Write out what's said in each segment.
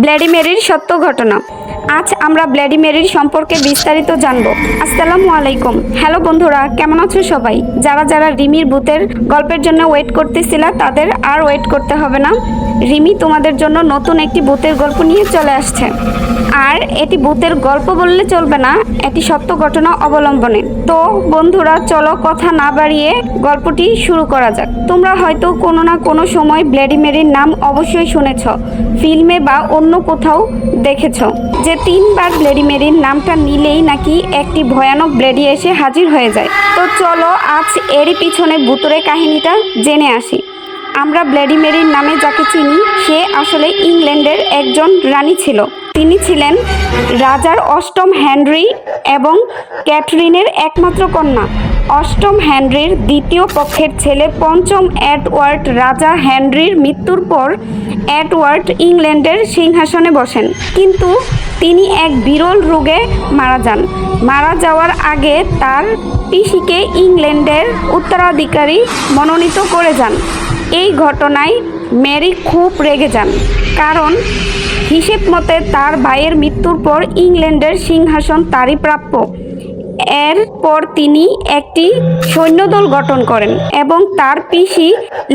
Bloody মেরির সত্য ঘটনা। আজ আমরা ব্লাডি মেরির সম্পর্কে বিস্তারিত জানব। আসসালামু আলাইকুম। হ্যালো বন্ধুরা, কেমন আছো সবাই? যারা যারা রিমির ভূতের গল্পের জন্য ওয়েট করতেছিল তাদের আর ওয়েট করতে হবে না। রিমি তোমাদের জন্য নতুন একটি ভূতের গল্প নিয়ে চলে আসছে। আর এটি ভূতের গল্প বললে চলবে না, এটি সত্য ঘটনা অবলম্বনে। তো বন্ধুরা, চলো কথা না বাড়িয়ে গল্পটি শুরু করা যাক। তোমরা হয়তো কোনো না কোনো সময় ব্লাডি মেরির নাম অবশ্যই শুনেছ, ফিল্মে বা অন্য কোথাও দেখেছ যে 3 বার ব্লাডি মেরির নামটা নিলেই নাকি একটি ভয়ানক ব্লেডি এসে হাজির হয়ে যায়। তো চলো আজ এরই পিছনে ভূতুরে কাহিনীটা জেনে আসি। আমরা ব্লাডি মেরির নামে যাকে চিনি সে আসলে ইংল্যান্ডের একজন রানী ছিল। তিনি ছিলেন রাজার অষ্টম হেনরি এবং ক্যাথরিনের একমাত্র কন্যা। অষ্টম হেনরির দ্বিতীয় পক্ষের ছেলে পঞ্চম এডওয়ার্ড রাজা হেনরির মৃত্যুর পর এডওয়ার্ড ইংল্যান্ডের সিংহাসনে বসেন, কিন্তু তিনি এক বিরল রোগে মারা যান। মারা যাওয়ার আগে তার পিসিকে ইংল্যান্ডের উত্তরাধিকারী মনোনীত করে যান। এই ঘটনায় মেরি খুব রেগে যান, কারণ হিসেব মতে তার ভাইয়ের মৃত্যুর পর ইংল্যান্ডের সিংহাসন তারই প্রাপ্য। এরপর তিনি একটি সৈন্যদল গঠন করেন এবং তার পিসি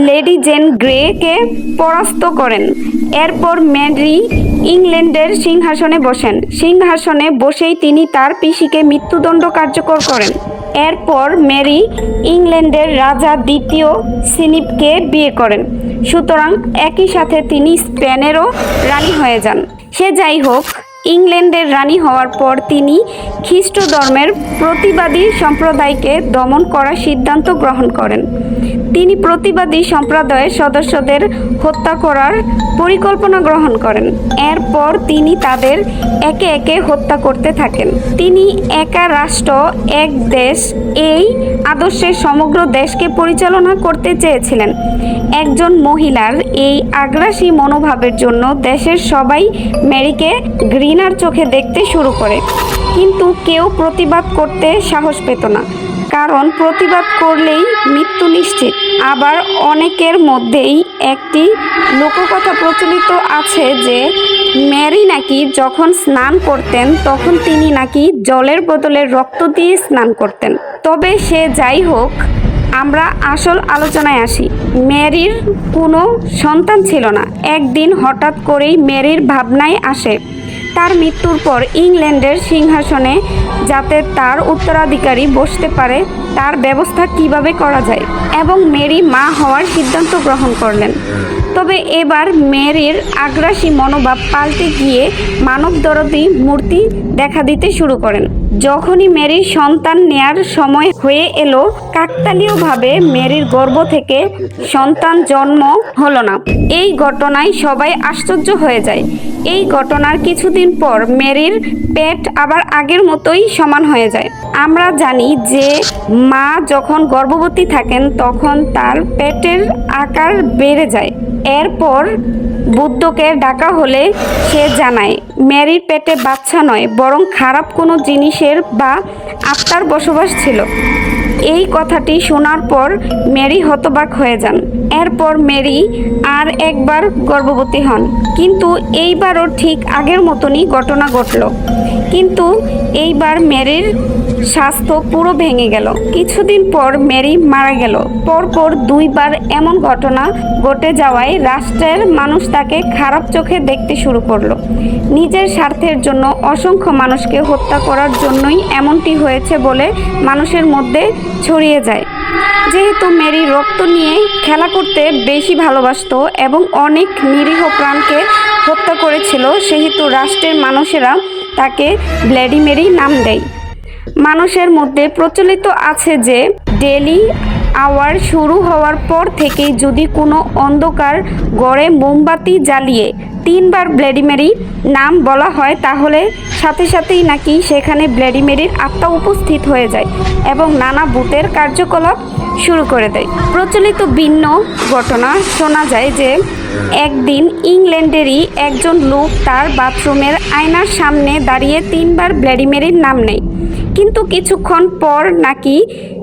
লেডি জেন গ্রেকে পরাস্ত করেন। এরপর মেরি ইংল্যান্ডের সিংহাসনে বসেন। সিংহাসনে বসেই তিনি তার পিসিকে মৃত্যুদণ্ড কার্যকর করেন। এরপর মেরি ইংল্যান্ডের রাজা দ্বিতীয় ফিলিপকে বিয়ে করেন। সুতরাং একই সাথে তিনি স্পেনেরও রানী হয়ে যান। সে যাই হোক, ইংল্যান্ডের রানী হওয়ার পর তিনি খ্রিস্ট ধর্মের প্রতিবাদী সম্প্রদায়কে দমন করার সিদ্ধান্ত গ্রহণ করেন। তিনি প্রতিবাদী সম্প্রদায়ের সদস্যদের হত্যা করার পরিকল্পনা গ্রহণ করেন। এরপর তিনি তাদের একে একে হত্যা করতে থাকেন। তিনি একা রাষ্ট্র এক দেশ এই আদর্শে সমগ্র দেশকে পরিচালনা করতে চেয়েছিলেন। একজন মহিলার এই আগ্রাসী মনোভাবের জন্য দেশের সবাই মেরিকে ঘৃণার চোখে দেখতে শুরু করে, কিন্তু কেউ প্রতিবাদ করতে সাহস পেত না, কারণ প্রতিবাদ করলেই মৃত্যু নিশ্চিত। আবার অনেকের মধ্যেই একটি লোককথা প্রচলিত আছে যে মেরি নাকি যখন স্নান করতেন তখন তিনি নাকি জলের বদলে রক্ত দিয়ে স্নান করতেন। তবে সে যাই হোক, আমরা আসল আলোচনায় আসি। মেরির কোনো সন্তান ছিল না। একদিন হঠাৎ করেই মেরির ভাবনায় আসে তার মৃত্যুর পর ইংল্যান্ডের সিংহাসনে যাতে তার উত্তরাধিকারী বসতে পারে তার ব্যবস্থা কিভাবে করা যায়, এবং মেরি মা হওয়ার সিদ্ধান্ত গ্রহণ করলেন। তবে এবার মেরির আগ্রাসী মনোভাব পাল্টে গিয়ে মানবদরদী মূর্তি দেখা দিতে শুরু করেন। যখনই মেরির সন্তান নেয়ার সময় হয়ে এলো, কাকতালীয়ভাবে মেরির গর্ভ থেকে সন্তান জন্ম হলো না। এই ঘটনায় সবাই আশ্চর্য হয়ে যায়। এই ঘটনার কিছুদিন পর মেরির পেট আবার আগের মতোই সমান হয়ে যায়। আমরা জানি যে মা যখন গর্ভবতী থাকেন তখন তার পেটের আকার বেড়ে যায়। এরপর বুদ্ধকে ডাকা হলে সে জানায় মেরির পেটে বাচ্চা নয়, বরং খারাপ কোনো জিনিসের বা আত্মার বসবাস ছিল। এই কথাটি শোনার পর মেরি হতবাক হয়ে যান। এরপর মেরি আর একবার গর্ভবতী হন, কিন্তু এইবারও ঠিক আগের মতনই ঘটনা ঘটল। কিন্তু এইবার মেরির স্বাস্থ্য পুরো ভেঙে গেল। কিছুদিন পর মেরি মারা গেল। পরপর 2 বার এমন ঘটনা ঘটে যাওয়ায় রাষ্ট্রের মানুষ তাকে খারাপ চোখে দেখতে শুরু করলো। নিজের স্বার্থের জন্য অসংখ্য মানুষকে হত্যা করার জন্যই এমনটি হয়েছে বলে মানুষের মধ্যে ছড়িয়ে যায়। যেহেতু মেরি রক্ত নিয়ে খেলা করতে বেশি ভালোবাসতো এবং অনেক নিরীহ প্রাণকে হত্যা করেছিল, সেহেতু রাষ্ট্রের মানুষেরা তাকে ব্লাডি মেরি নাম দেয়। মানুষের মধ্যে প্রচলিত আছে যে ডেলি আওয়ার শুরু হওয়ার পর থেকেই যদি কোনো অন্ধকার ঘরে মোমবাতি জ্বালিয়ে 3 বার ব্লাডি মেরি নাম বলা হয়, তাহলে সাথে সাথেই নাকি সেখানে ব্লাডি মেরির আত্মা উপস্থিত হয়ে যায় এবং নানা ভূতের কার্যকলাপ শুরু করে দেয়। প্রচলিত ভিন্ন ঘটনা শোনা যায় যে একদিন ইংল্যান্ডেরই একজন লোক তার বাথরুমের আয়নার সামনে দাঁড়িয়ে 3 বার ব্লাডি মেরির নাম নেয়। কিন্তু কিছুক্ষণ পর নাকি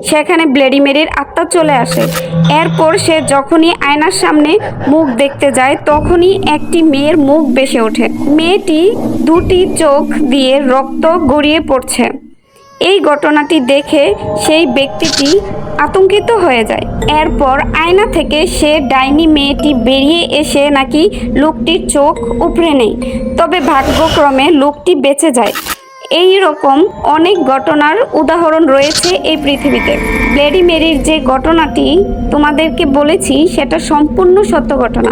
সেখানে ব্লেডি মেরির আত্মা চলে আসে। এরপর সে যখনই আয়নার সামনে মুখ দেখতে যায় তখনই একটি মেয়ের মুখ ভেসে ওঠে। মেয়েটি দুটি চোখ দিয়ে রক্ত গড়িয়ে পড়ছে। এই ঘটনাটি দেখে সেই ব্যক্তিটি আতঙ্কিত হয়ে যায়। এরপর আয়না থেকে সে ডাইনি মেয়েটি বেরিয়ে এসে নাকি লোকটির চোখ উপড়ে নেয়, তবে ভাগ্যক্রমে লোকটি বেঁচে যায়। এই রকম অনেক ঘটনার উদাহরণ রয়েছে এই পৃথিবীতে। ব্লেডি মেরির যে ঘটনাটি তোমাদেরকে বলেছি সেটা সম্পূর্ণ সত্য ঘটনা।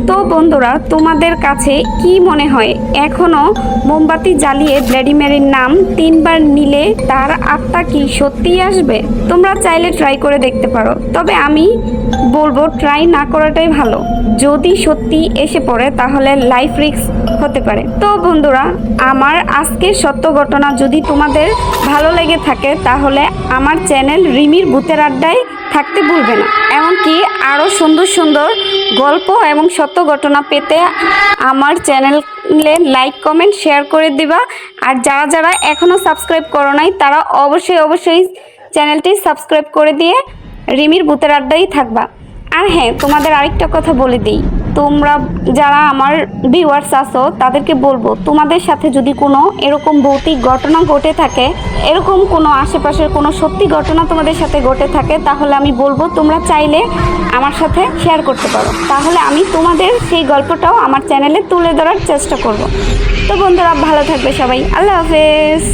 তো বন্ধুরা, তোমাদের কাছে কি মনে হয় এখনো মোমবাতি জ্বালিয়ে ব্লেডি মেরির নাম 3 বার নিলে তার আত্মা কি সত্যিই আসবে? তোমরা চাইলে ট্রাই করে দেখতে পারো, তবে আমি বলবো ট্রাই না করাটাই ভালো। যদি সত্যি এসে পড়ে তাহলে লাইফ রিস্ক হতে পারে। তো বন্ধুরা, আমার আজকের সত্য ঘটনা যদি তোমাদের ভালো লেগে থাকে তাহলে আমার চ্যানেল রিমির ভূতের আড্ডায় থাকতে ভুলবে না। এমনকি আরও সুন্দর সুন্দর গল্প এবং সত্য ঘটনা পেতে আমার চ্যানেলে লাইক কমেন্ট শেয়ার করে দিবা। আর যারা যারা এখনও সাবস্ক্রাইব করো নাই তারা অবশ্যই চ্যানেলটি সাবস্ক্রাইব করে দিয়ে রিমির ভূতের আড্ডায় থাকবা। আর হ্যাঁ, তোমাদের আরেকটা কথা বলে দিই, তোমরা যারা আমার ভিউয়ার্স আছো তাদেরকে বলবো, তোমাদের সাথে যদি কোনো এরকম ভৌতিক ঘটনা ঘটে থাকে, এরকম কোনো আশেপাশের কোনো সত্যি ঘটনা তোমাদের সাথে ঘটে থাকে, তাহলে আমি বলবো তোমরা চাইলে আমার সাথে শেয়ার করতে পারো। তাহলে আমি তোমাদের সেই গল্পটাও আমার চ্যানেলে তুলে ধরার চেষ্টা করব। তো বন্ধুরা, ভালো থাকবে সবাই। আল্লাহ হাফেজ।